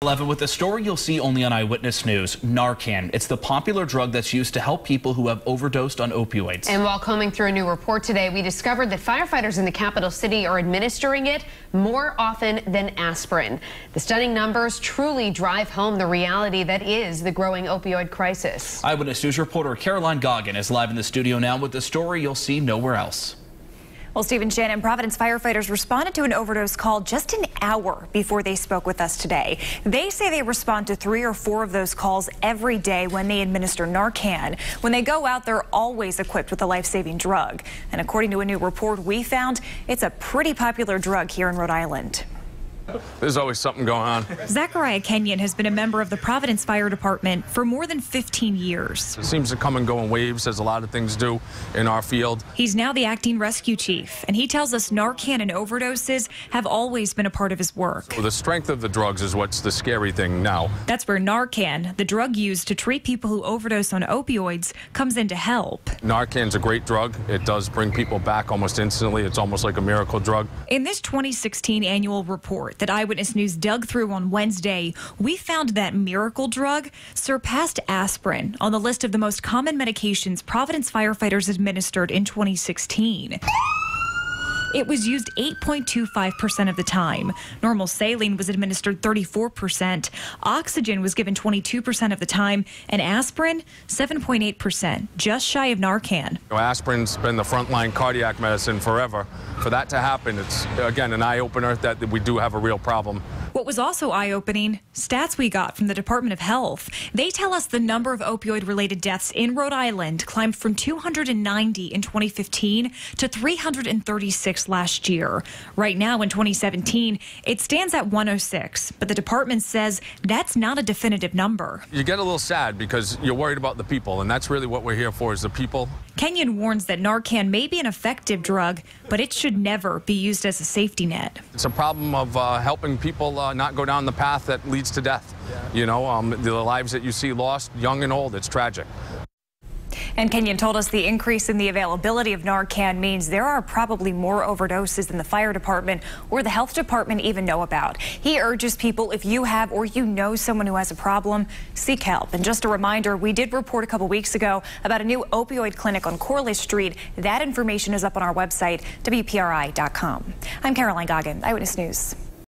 11 with a story you'll see only on Eyewitness News, Narcan. It's the popular drug that's used to help people who have overdosed on opioids. And while combing through a new report today, we discovered that firefighters in the capital city are administering it more often than aspirin. The stunning numbers truly drive home the reality that is the growing opioid crisis. Eyewitness News reporter Caroline Goggin is live in the studio now with the story you'll see nowhere else. Well, Stephen Shannon, Providence firefighters responded to an overdose call just an hour before they spoke with us today. They say they respond to 3 or 4 of those calls every day when they administer Narcan. When they go out, they're always equipped with a life-saving drug. And according to a new report we found, it's a pretty popular drug here in Rhode Island. There's always something going on. Zachariah Kenyon has been a member of the Providence Fire Department for more than 15 years. It seems to come and go in waves, as a lot of things do in our field. He's now the acting rescue chief, and he tells us Narcan and overdoses have always been a part of his work. Well, the strength of the drugs is what's the scary thing now. That's where Narcan, the drug used to treat people who overdose on opioids, comes in to help. Narcan's a great drug. It does bring people back almost instantly. It's almost like a miracle drug. In this 2016 annual report that Eyewitness News dug through on Wednesday, we found that miracle drug surpassed aspirin on the list of the most common medications Providence firefighters administered in 2016. It was used 8.25% of the time. Normal saline was administered 34%. Oxygen was given 22% of the time, and aspirin 7.8%, just shy of Narcan. Aspirin's been the frontline cardiac medicine forever. For that to happen, it's, again, an eye-opener that we do have a real problem. What was also eye-opening, stats we got from the Department of Health. They tell us the number of opioid-related deaths in Rhode Island climbed from 290 in 2015 to 336 last year. Right now in 2017, it stands at 106, but the department says that's not a definitive number. You get a little sad because you're worried about the people, and that's really what we're here for, is the people. Kenyon warns that Narcan may be an effective drug, but it should never be used as a safety net. It's a problem of helping people not go down the path that leads to death. You know, the lives that you see lost, young and old, it's tragic. And Kenyon told us the increase in the availability of Narcan means there are probably more overdoses than the fire department or the health department even know about. He urges people, if you have or you know someone who has a problem, seek help. And just a reminder, we did report a couple weeks ago about a new opioid clinic on Corliss Street. That information is up on our website, WPRI.com. I'm Caroline Goggin, Eyewitness News.